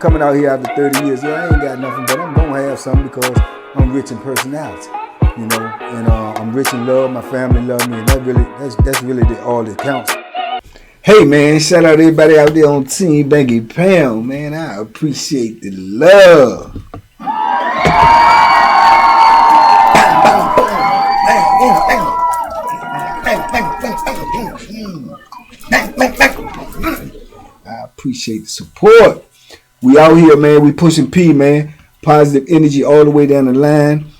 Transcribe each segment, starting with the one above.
coming out here after 30 years. Yeah, I ain't got nothing, but I'm gonna have something because I'm rich in personality, you know, and I'm rich in love. My family love me, and that's really all that counts. Hey man, shout out to everybody out there on Team Banky Pound, man. I appreciate the love. I appreciate the support. We out here, man. We pushing P, man. Positive energy all the way down the line.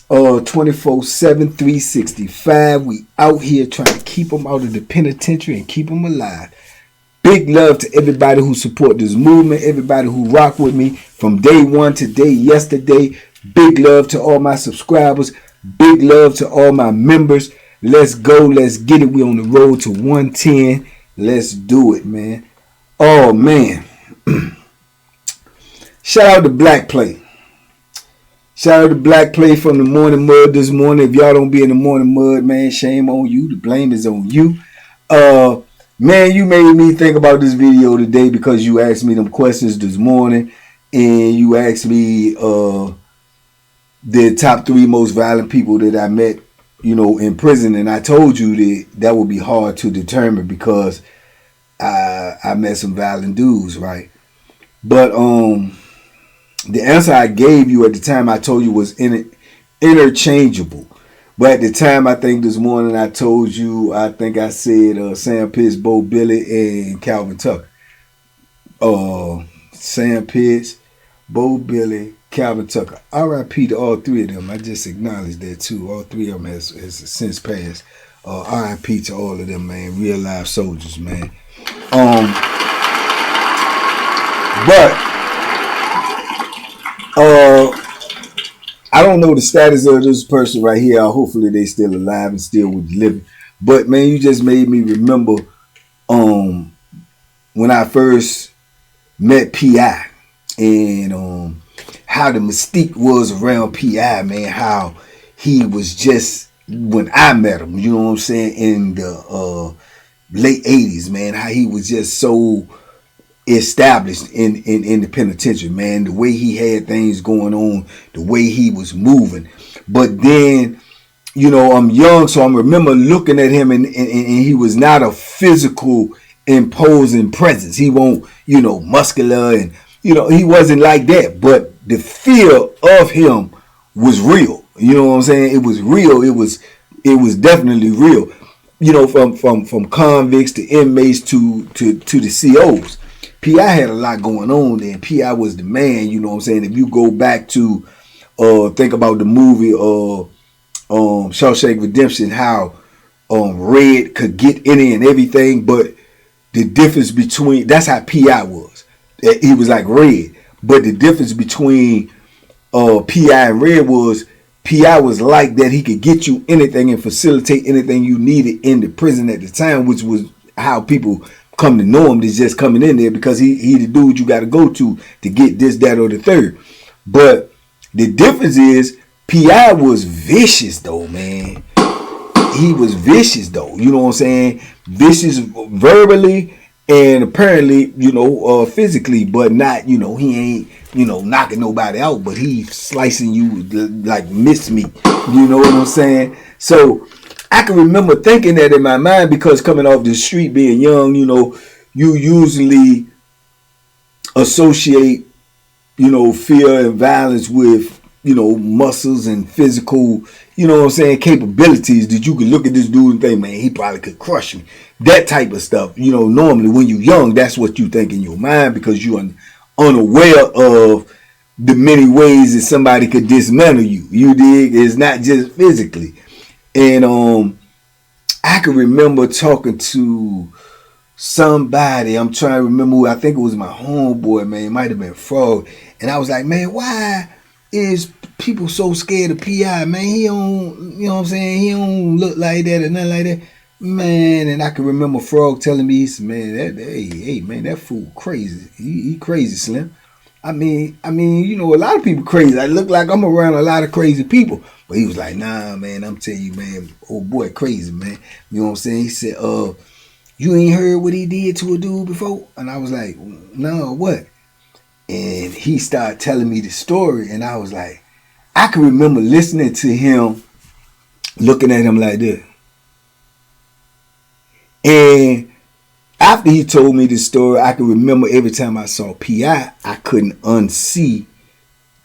24/7, 365. We out here trying to keep them out of the penitentiary and keep them alive. Big love to everybody who support this movement, everybody who rock with me from day one to yesterday. Big love to all my subscribers. Big love to all my members. Let's go. Let's get it. We on the road to 110. Let's do it, man. Oh, man. Shout out to Black Play. Shout out to Black Play from the Morning Mud this morning. If y'all don't be in the Morning Mud, man, shame on you. The blame is on you. Man, you made me think about this video today because you asked me them questions this morning. And you asked me the top 3 most violent people that I met, you know, in prison. And I told you that would be hard to determine because I met some violent dudes, right? But the answer I gave you at the time I told you was interchangeable. But at the time, I think this morning I told you, I think I said Sam Pitts, Bo Billy, and Calvin Tucker. Sam Pitts, Bo Billy, Calvin Tucker. R.I.P. to all 3 of them. I just acknowledged that too. All 3 of them has since passed. R.I.P. to all of them, man. Real life soldiers, man. I don't know the status of this person right here. Hopefully they still alive and still with living. But man, you just made me remember when I first met P.I. and how the mystique was around P.I., man. How he was just, when I met him, you know what I'm saying, in the late 80s, man, how he was just so established in the penitentiary, man. The way he had things going on, the way he was moving. But then, you know, I'm young, so I remember looking at him and he was not a physical imposing presence. He won't, you know, muscular, and you know, he wasn't like that. But the fear of him was real. You know what I'm saying? It was real. It was definitely real. You know, from convicts to inmates to the COs. P.I. had a lot going on there. P.I. was the man, you know what I'm saying? If you go back to think about the movie Shawshank Redemption, how Red could get any and everything, but the difference between, that's how P.I. was. He was like Red. But the difference between P.I. and Red was P.I. was like that. He could get you anything and facilitate anything you needed in the prison at the time, which was how people come to know him. Is just coming in there because he the dude you got to go to get this, that, or the third. But the difference is P.I. was vicious though, man. He was vicious though. You know what I'm saying? Vicious verbally and apparently, you know, physically, but not, you know, he ain't, you know, knocking nobody out, but he slicing you like mince meat. You know what I'm saying? So I can remember thinking that in my mind because coming off the street, being young, you know, you usually associate, you know, fear and violence with, you know, muscles and physical, you know what I'm saying, capabilities that you could look at this dude and think, man, he probably could crush me. That type of stuff. You know, normally when you're young, that's what you think in your mind because you're unaware of the many ways that somebody could dismantle you. You dig? It's not just physically. And I can remember talking to somebody. I'm trying to remember who. I think it was my homeboy, man. It might have been Frog. And I was like, man, why is people so scared of P.I., man? He don't, you know what I'm saying? He don't look like that or nothing like that. Man, and I can remember Frog telling me, he said, man, hey, man, that fool crazy. He crazy, Slim. I mean, you know, a lot of people crazy. I look like I'm around a lot of crazy people. But he was like, nah, man, I'm telling you, man, old boy crazy, man. You know what I'm saying? He said, you ain't heard what he did to a dude before? And I was like, no, what? And he started telling me the story, and I was like, I can remember listening to him, looking at him like this. And after he told me this story, I can remember every time I saw P.I., I couldn't unsee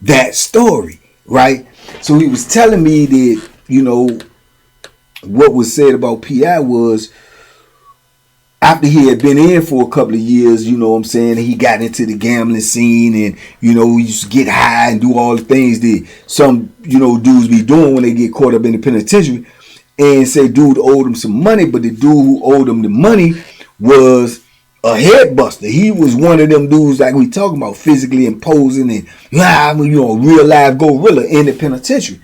that story, right? So he was telling me that, you know, what was said about P.I. was, after he had been in for a couple of years, you know what I'm saying, he got into the gambling scene, and, you know, he used to get high and do all the things that some, you know, dudes be doing when they get caught up in the penitentiary. And say dude owed him some money, but the dude who owed him the money was a head buster. He was one of them dudes like we talking about, physically imposing and, you know, real live gorilla in the penitentiary.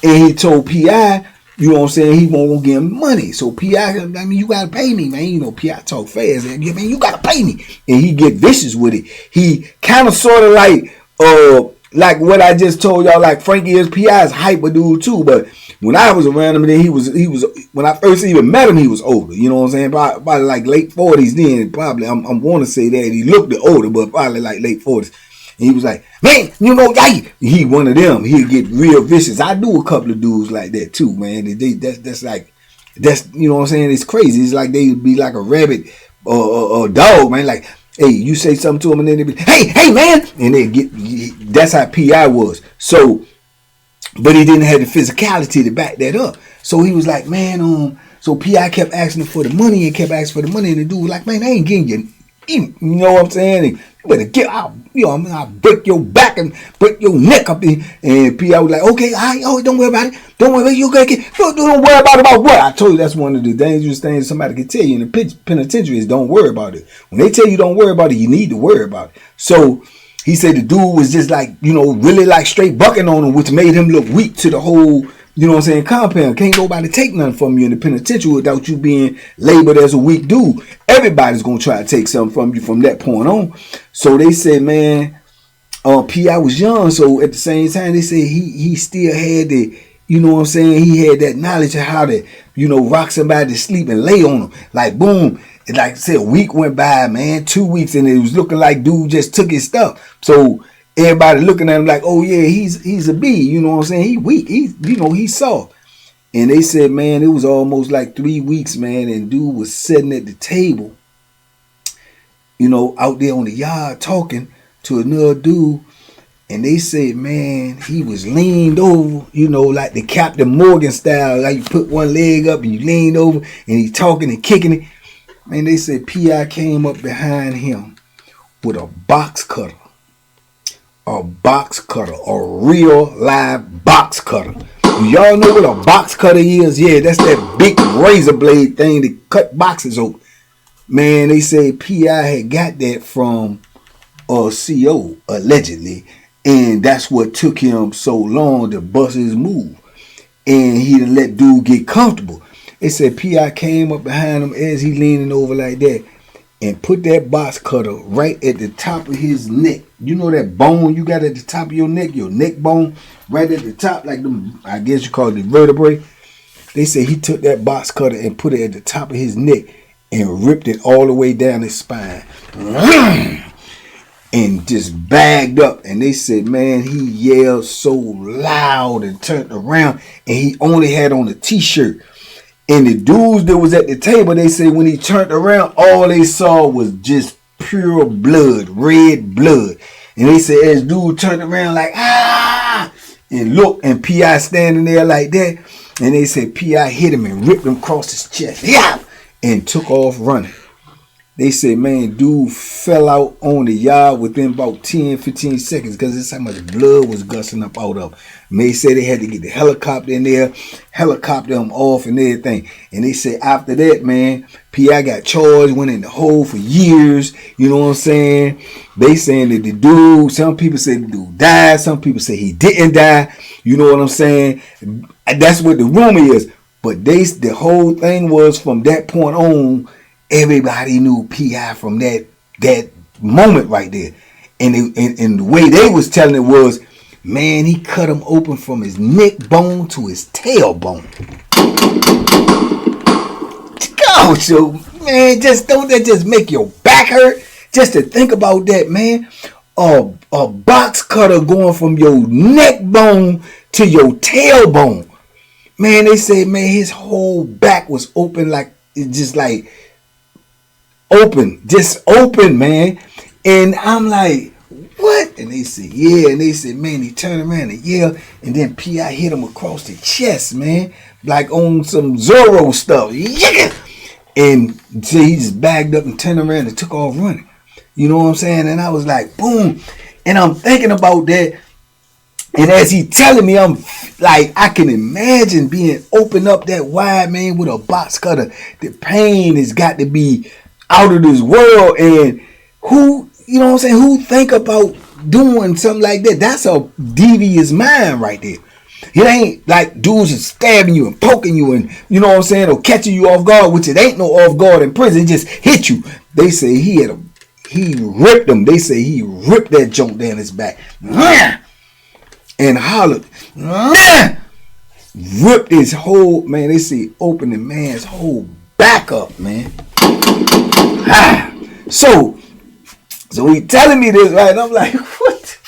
And he told P.I., you know what I'm saying, he won't give him money. So P.I., I mean, you gotta pay me, man. You know, P.I. talk fast. Man, you gotta pay me. And he get vicious with it. He kind of sort of like what I just told y'all, like Frankie is P.I.'s hyper dude too. But when I was around him, then he was when I first even met him, he was older. You know what I'm saying? Probably like late 40s then. Probably I'm want to say that he looked older, but probably like late 40s. And he was like, man, you know, he one of them. He'd get real vicious. I do a couple of dudes like that too, man. That's you know what I'm saying? It's crazy. It's like they'd be like a rabbit or a dog, man. Like, hey, you say something to him, and then they be, hey, man, and they get. That's how P.I. was. So, but he didn't have the physicality to back that up. So he was like, man, so P.I. kept asking for the money and kept asking for the money, and the dude was like, man, I ain't getting you know what I'm saying? And you better get out. You know, I'll break your back and break your neck up. And P.I. was like, okay, all right, oh, don't worry about it. Don't worry about it. You gonna get. Don't worry about what? I told you that's one of the dangerous things somebody can tell you in the penitentiary is don't worry about it. When they tell you don't worry about it, you need to worry about it. So he said the dude was just like, you know, really like straight bucking on him, which made him look weak to the whole, you know what I'm saying, compound. Can't nobody take nothing from you in the penitentiary without you being labeled as a weak dude. Everybody's going to try to take something from you from that point on. So they said, man, P.I. was young. So at the same time, they said he still had the, you know what I'm saying, he had that knowledge of how to, you know, rock somebody to sleep and lay on them. Like, boom. Like I said, a week went by, man, 2 weeks, and it was looking like dude just took his stuff. So everybody looking at him like, oh yeah, he's a B, you know what I'm saying? He weak, he's soft. And they said, man, it was almost like 3 weeks, man, and dude was sitting at the table, you know, out there on the yard talking to another dude. And they said, man, he was leaned over, you know, like the Captain Morgan style, like you put one leg up and you leaned over and he talking and kicking it. Man, they said P.I. came up behind him with a box cutter. A real live box cutter. Do y'all know what a box cutter is? Yeah, that's that big razor blade thing that cut boxes open. Man, they say P.I. had got that from a CO, allegedly. And that's what took him so long to bust his move. And he didn't let dude get comfortable. They said P.I. came up behind him as he leaning over like that and put that box cutter right at the top of his neck. You know that bone you got at the top of your neck bone, right at the top, like them, I guess you call it the vertebrae. They say he took that box cutter and put it at the top of his neck and ripped it all the way down his spine. And just bagged up. And they said, man, he yelled so loud and turned around, and he only had on a t-shirt. And the dudes that was at the table, they said when he turned around, all they saw was just pure blood, red blood. And they said as dude turned around like, and look, and P.I. standing there like that. And they said P.I. hit him and ripped him across his chest. Yeah, and took off running. They said, man, dude fell out on the yard within about 10, 15 seconds because that's how much blood was gushing up out of him. And they said they had to get the helicopter in there, helicopter him off and everything. And they said after that, man, P.I. got charged, went in the hole for years. You know what I'm saying? They saying that the dude, some people say the dude died. Some people say he didn't die. You know what I'm saying? That's what the rumor is. But the whole thing was from that point on, everybody knew P.I. from that moment right there. And the way they was telling it was, man, he cut him open from his neck bone to his tailbone. Go, so man, don't that just make your back hurt? Just to think about that, man. a box cutter going from your neck bone to your tailbone. Man, they said, man, his whole back was open, like it just like open, just open, man. And I'm like, what? And they said, yeah. And they said, man, he turned around and yelled, and then P.I. hit him across the chest, man, like on some Zorro stuff. Yeah. And so he just bagged up and turned around and took off running. You know what I'm saying? And I was like, boom. And I'm thinking about that. And as he telling me, I'm like, I can imagine being opened up that wide, man, with a box cutter. The pain has got to be out of this world. And who, you know what I'm saying, who think about doing something like that? That's a devious mind right there. It ain't like dudes just stabbing you and poking you and, you know what I'm saying, or catching you off guard, which it ain't no off guard in prison. It just hit you. They say he ripped them. They say he ripped that junk down his back. And hollered, ripped his whole, man, they say open the man's whole back up, man. So he telling me this, right? And I'm like, what?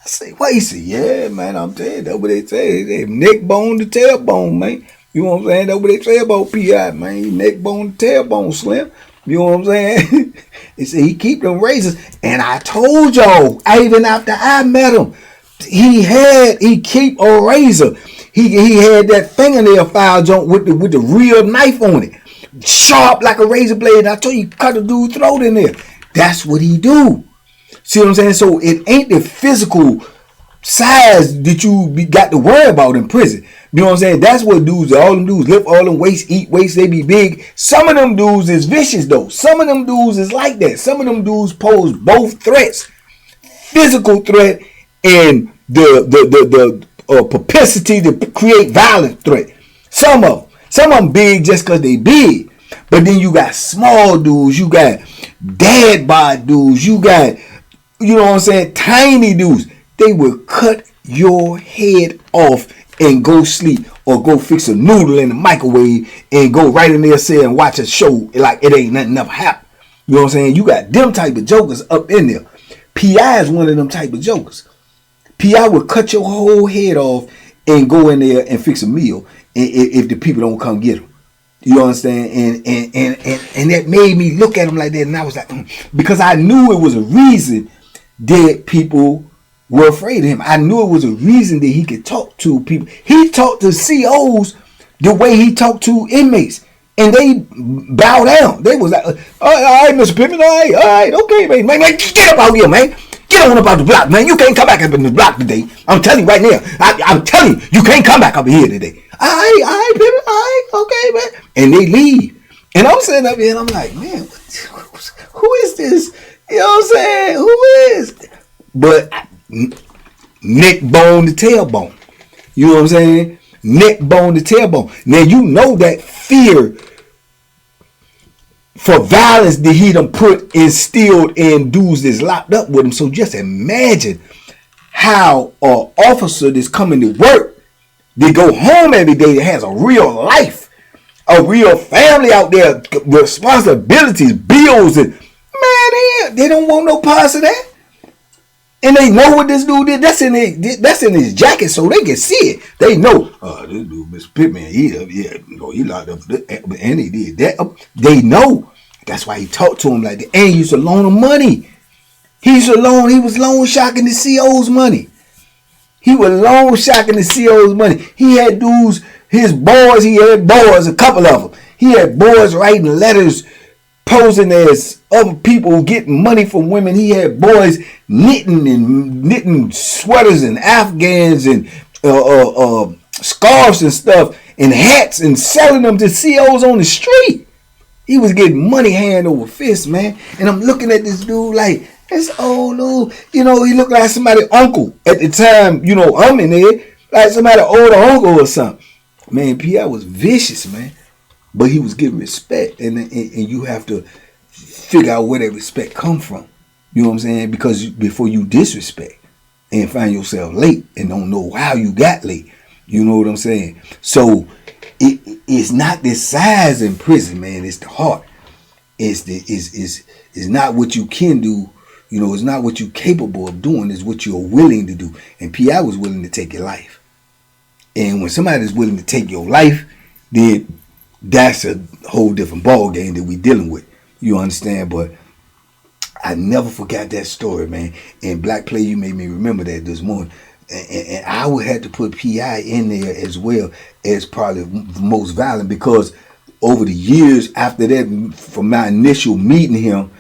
I say, what? He said, yeah, man, I'm telling you, that's what they say. They neck bone to tailbone, man. You know what I'm saying? That's what they say about P.I., man. Neck bone to tailbone, Slim. You know what I'm saying? They say he keep them razors. And I told y'all, even after I met him, he keep a razor. He had that fingernail file joint with the real knife on it, sharp like a razor blade. And I told you, cut a dude's throat in there. That's what he do. See what I'm saying? So it ain't the physical size that you got to worry about in prison. You know what I'm saying? That's what dudes, all them dudes lift all them weights, eat weights, they be big. Some of them dudes is vicious though. Some of them dudes is like that. Some of them dudes pose both threats, physical threat and the propensity to create violent threat. Some of them big just because they big. But then you got small dudes, you got dad bod dudes, you got, you know what I'm saying, tiny dudes. They will cut your head off and go sleep or go fix a noodle in the microwave and go right in there cell and watch a show like it ain't nothing never happened. You know what I'm saying? You got them type of jokers up in there. P.I. is one of them type of jokers. P.I. will cut your whole head off and go in there and fix a meal if the people don't come get him. You understand? And that made me look at him like that, and I was like, because I knew it was a reason that people were afraid of him. I knew it was a reason that he could talk to people. He talked to COs the way he talked to inmates, and they bow down. They was like, all right, Mr. Pittman, all right, okay, man, get up out here, man. Get on up out the block, man. You can't come back up in the block today. I'm telling you right now. I'm telling you, you can't come back up here today. All right, Pittman, all right, okay, man. And they leave. And I'm sitting up here and I'm like, man, who is this? You know what I'm saying? Who is? But neck bone to tailbone. You know what I'm saying? Neck bone to tailbone. Now you know that fear for violence that he done put instilled in dudes that's locked up with him. So just imagine how an officer that's coming to work, they go home every day, that has a real life, a real family out there, responsibilities, bills, and man, they don't want no parts of that. And they know what this dude did. That's in his jacket, so they can see it. They know, this dude, Mr. Pittman, he locked up, and he did that. They know. That's why he talked to him like that. And he used to loan him money. He was loan shocking the CO's money. He was loan shocking the CO's money. He had dudes, his boys, a couple of them. He had boys writing letters, posing as other people getting money from women. He had boys knitting sweaters and Afghans and scarves and stuff and hats and selling them to COs on the street. He was getting money hand over fist, man. And I'm looking at this dude like, this old dude, he looked like somebody's uncle at the time, I'm in there, like somebody's older uncle or something. Man, P.I. was vicious, man. But he was getting respect, and you have to figure out where that respect come from. You know what I'm saying? Because before you disrespect and find yourself late and don't know how you got late, you know what I'm saying? So it's not the size in prison, man. It's the heart. It's not what you can do. You know, it's not what you're capable of doing, it's what you're willing to do. And P.I. was willing to take your life. And when somebody's willing to take your life, then that's a whole different ball game that we're dealing with. You understand? But I never forgot that story, man. And Black Play, you made me remember that this morning. And I would have to put P.I. in there as well as probably the most violent, because over the years after that, from my initial meeting him,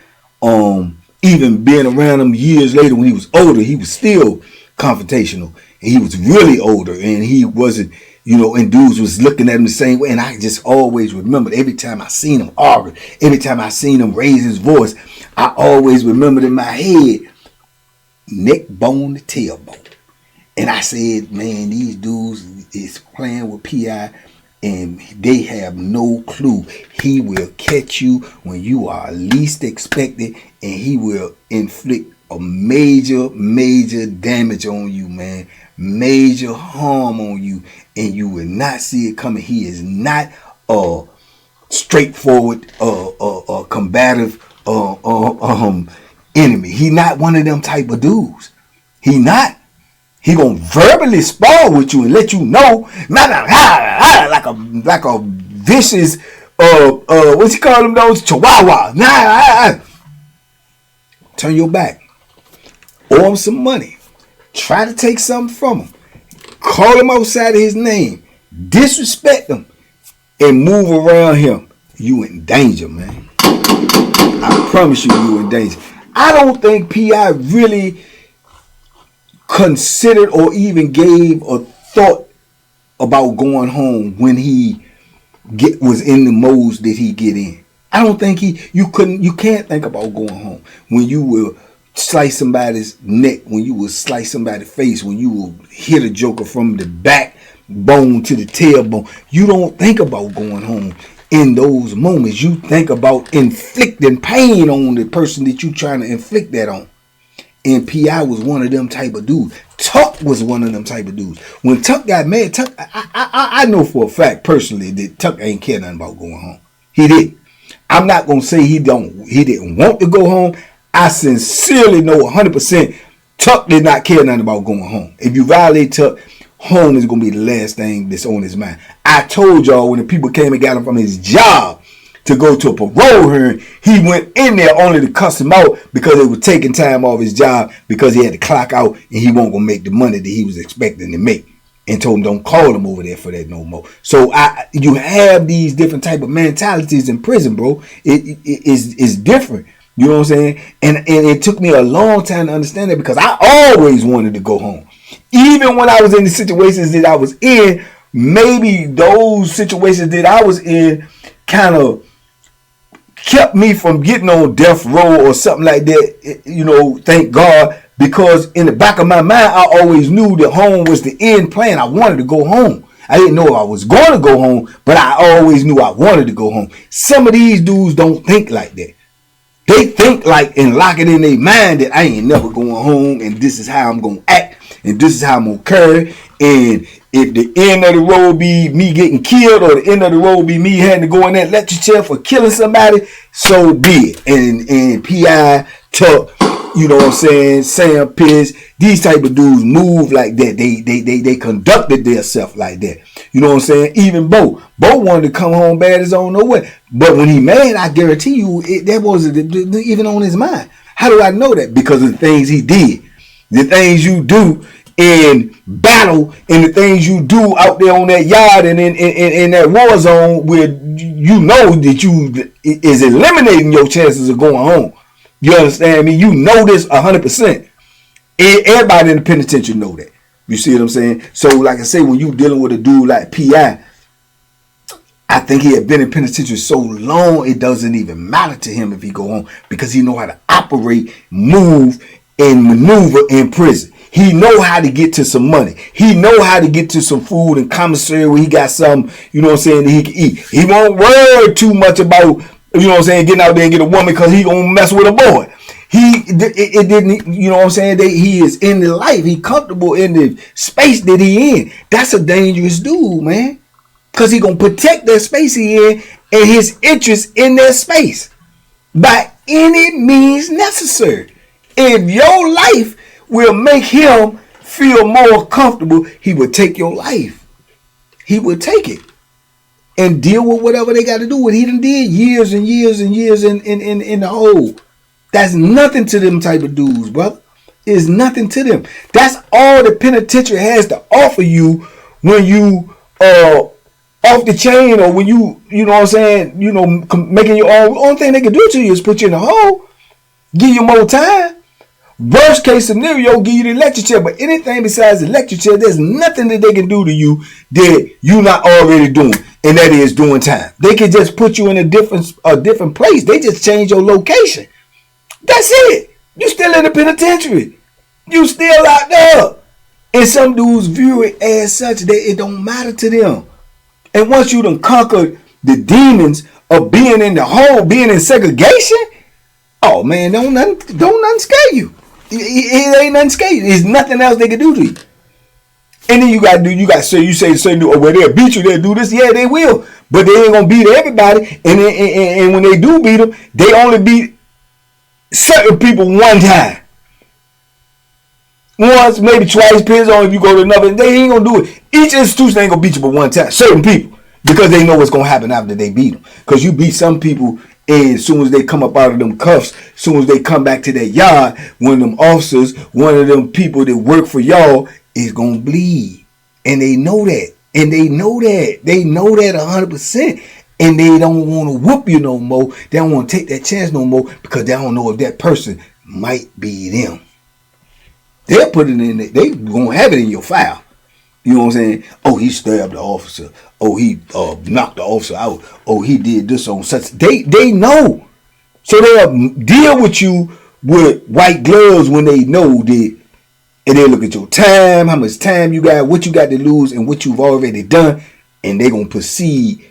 even being around him years later when he was older, he was still confrontational. And he was really older, and he wasn't, and dudes was looking at him the same way. And I just always remembered every time I seen him argue, every time I seen him raise his voice, I always remembered in my head, neck bone to tailbone. And I said, man, these dudes is playing with P.I. and they have no clue. He will catch you when you are least expected, and he will inflict a major damage on you, man. Major harm on you, and you will not see it coming. He is not a straightforward, combative enemy. He not one of them type of dudes. He not. He gonna verbally spar with you and let you know, like a vicious, what's he call them, those chihuahua. Turn your back. Owe him some money. Try to take something from him. Call him outside of his name. Disrespect him. And move around him. You in danger, man. I promise you in danger. I don't think P.I. really considered or even gave a thought about going home when he was in the modes that he get in. I don't think you can't think about going home when you will slice somebody's neck, when you will slice somebody's face, when you will hit a joker from the backbone to the tailbone. You don't think about going home in those moments. You think about inflicting pain on the person that you trying to inflict that on. And P.I. was one of them type of dudes. Tuck was one of them type of dudes. When Tuck got mad, Tuck, I know for a fact personally that Tuck ain't care nothing about going home. He didn't. I'm not gonna say he didn't want to go home. I sincerely know 100% Tuck did not care nothing about going home. If you violate Tuck, home is gonna be the last thing that's on his mind. I told y'all when the people came and got him from his job to go to a parole hearing, he went in there only to cuss him out because they were taking time off his job because he had to clock out and he wasn't gonna make the money that he was expecting to make, and told him don't call him over there for that no more. So you have these different type of mentalities in prison, bro. It's different. You know what I'm saying? And it took me a long time to understand that, because I always wanted to go home. Even when I was in the situations that I was in, maybe those situations that I was in kind of kept me from getting on death row or something like that, thank God, because in the back of my mind, I always knew that home was the end plan. I wanted to go home. I didn't know if I was going to go home, but I always knew I wanted to go home. Some of these dudes don't think like that. They think like and lock it in their mind that I ain't never going home, and this is how I'm going to act, and this is how I'm going to carry. And if the end of the road be me getting killed, or the end of the road be me having to go in that lecture chair for killing somebody, so be it. And P.I., Tuck, you know what I'm saying, Sam Piz, these type of dudes move like that. They conducted themselves like that. You know what I'm saying? Even Bo wanted to come home bad as I don't know what. But when he mad, I guarantee you that wasn't even on his mind. How do I know that? Because of the things he did. The things you do in battle, and the things you do out there on that yard and in that war zone, where you know that you is eliminating your chances of going home. You understand me? You know this 100%. Everybody in the penitentiary know that. You see what I'm saying? So like I say, when you dealing with a dude like P.I., I think he had been in penitentiary so long, it doesn't even matter to him if he go home, because he know how to operate, move, and maneuver in prison. He know how to get to some money. He know how to get to some food and commissary where he got some, you know what I'm saying, that he can eat. He won't worry too much about, you know what I'm saying, getting out there and get a woman, because he gonna mess with a boy. It didn't, you know what I'm saying, he is in the life. He comfortable in the space that he in. That's a dangerous dude, man. Because he gonna protect that space he in and his interest in that space by any means necessary. If your life will make him feel more comfortable, he will take your life. He will take it and deal with whatever they got to do. What he done did years and years and years in the hole. That's nothing to them type of dudes, brother. It's nothing to them. That's all the penitentiary has to offer you when you off the chain, or when you know what I'm saying, making your own. Only thing they can do to you is put you in the hole, give you more time. Worst case scenario, give you the electric chair. But anything besides the electric chair, there's nothing that they can do to you that you're not already doing, and that is doing time. They can just put you in a different place. They just change your location. That's it. You still in the penitentiary. You still out there. And some dudes view it as such that it don't matter to them. And once you done conquered the demons of being in the hole, being in segregation, oh man, don't nothing scare you. It ain't nothing scare you. There's nothing else they can do to you. And then you say certain dude, oh well, they'll beat you, they'll do this. Yeah, they will. But they ain't gonna beat everybody. And when they do beat them, they only beat certain people one time. Once, maybe twice, depends on if you go to another. They ain't gonna do it. Each institution ain't gonna beat you but one time. Certain people, because they know what's gonna happen after they beat them. Because you beat some people, and as soon as they come up out of them cuffs, as soon as they come back to their yard, one of them officers, one of them people that work for y'all is gonna bleed, and they know that, and they know that 100%. And they don't want to whoop you no more. They don't want to take that chance no more because they don't know if that person might be them. They'll put it in there. They gonna have it in your file. You know what I'm saying? Oh, he stabbed the officer. Oh, he knocked the officer out. Oh, he did this on such. They know. So they'll deal with you with white gloves when they know that. And they look at your time, how much time you got, what you got to lose, and what you've already done. And they're gonna proceed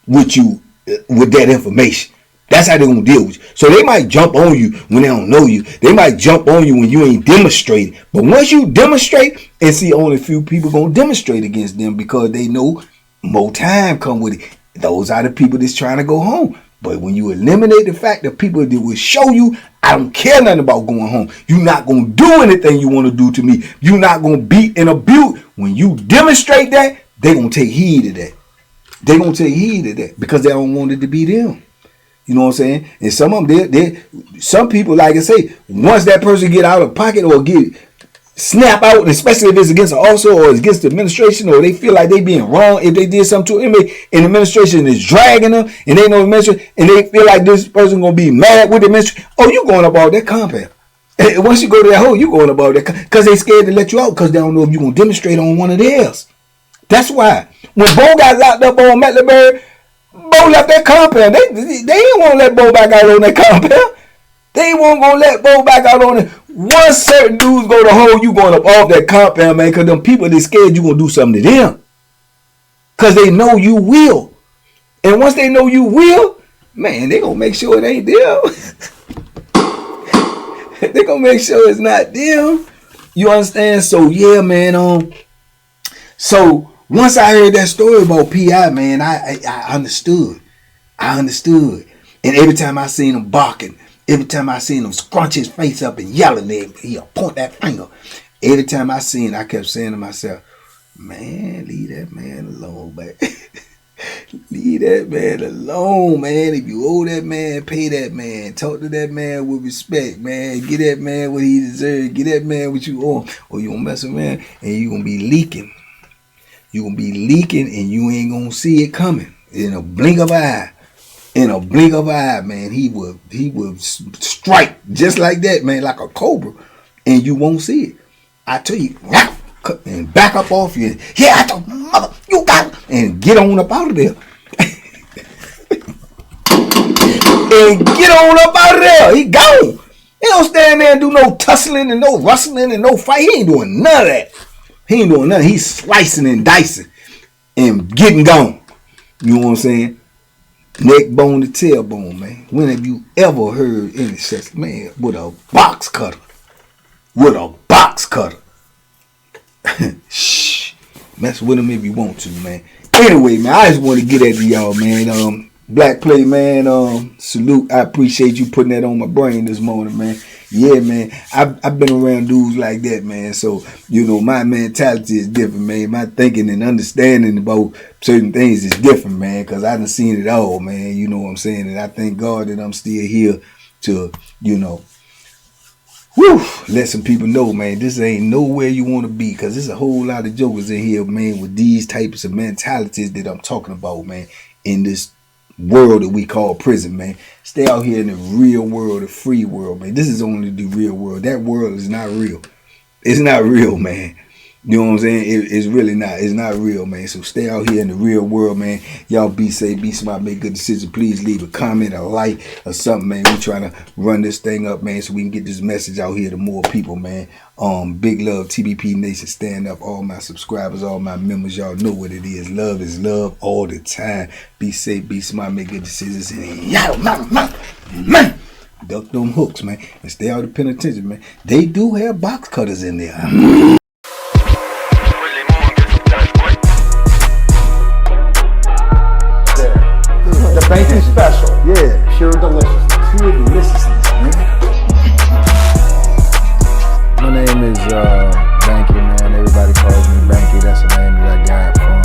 with you with that information. That's how they're gonna deal with you. So they might jump on you when they don't know you. They might jump on you when you ain't demonstrating. But once you demonstrate, and see, only a few people gonna demonstrate against them because they know more time come with it. Those are the people that's trying to go home. But when you eliminate the fact that people that will show you, I don't care nothing about going home. You're not gonna do anything you want to do to me. You're not gonna beat and abuse. When you demonstrate that, they're gonna take heed of that. They're going to take heed of that because they don't want it to be them. You know what I'm saying? And some of them, some people, like I say, once that person get out of pocket or snap out, especially if it's against an officer or it's against the administration, or they feel like they being wrong if they did something to an inmate and the administration is dragging them and they know the administration and they feel like this person going to be mad with the administration, oh, you going up all that compound. And once you go to that hole, you going up all that because they scared to let you out because they don't know if you're going to demonstrate on one of theirs. That's why. When Bo got locked up on Mecklenburg, Bo left that compound. They didn't want to let Bo back out on that compound. They weren't going to let Bo back out on it. Once certain dudes go to hole, you going up off that compound, man, because them people they scared you going to do something to them. Because they know you will. And once they know you will, man, they going to make sure it ain't them. They going to make sure it's not them. You understand? So, yeah, man. So, once I heard that story about P.I., man, I understood. I understood. And every time I seen him barking, every time I seen him scrunch his face up and yelling at me, he'll point that finger. Every time I seen it, I kept saying to myself, man, leave that man alone, man. Leave that man alone, man. If you owe that man, pay that man. Talk to that man with respect, man. Get that man what he deserves. Get that man what you owe. Or you gonna mess around and you gonna be leaking. You gonna be leaking and you ain't gonna see it coming. In a blink of an eye. In a blink of an eye, man, he will strike just like that, man, like a cobra, and you won't see it. I tell you, and back up off you. Yeah, I told mother, you got it, and get on up out of there. And get on up out of there. He gone. He don't stand there and do no tussling and no rustling and no fight. He ain't doing none of that. He ain't doing nothing. He's slicing and dicing and getting gone. You know what I'm saying? Neck bone to tailbone, man. When have you ever heard any such, man, with a box cutter? With a box cutter. Shh. Mess with him if you want to, man. Anyway, man, I just want to get at y'all, man. Black Play, man, salute. I appreciate you putting that on my brain this morning, man. Yeah, man. I've been around dudes like that, man. So, my mentality is different, man. My thinking and understanding about certain things is different, man, because I done seen it all, man. You know what I'm saying? And I thank God that I'm still here to, let some people know, man, this ain't nowhere you want to be, because there's a whole lot of jokers in here, man, with these types of mentalities that I'm talking about, man, in this world that we call prison, man. Stay out here in the real world, the free world, man. This is only the real world. That world is not real. It's not real, man. You know what I'm saying? It's really not. It's not real, man. So stay out here in the real world, man. Y'all be safe, be smart, make good decisions. Please leave a comment, a like, or something, man. We trying to run this thing up, man, so we can get this message out here to more people, man. Big love, TBP Nation, stand up. All my subscribers, all my members, y'all know what it is. Love is love all the time. Be safe, be smart, make good decisions. And man, duck them hooks, man, and stay out of the penitentiary, man. They do have box cutters in there. The Banky special. Yeah. Pure deliciousness. Pure deliciousness, man. My name is Banky, man. Everybody calls me Banky. That's the name that I got from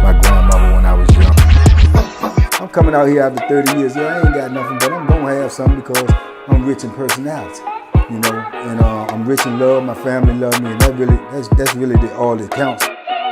my grandmother when I was young. I'm coming out here after 30 years. Yeah, I ain't got nothing, but I'm gonna have something because I'm rich in personality, and I'm rich in love. My family love me, and that's really all that counts.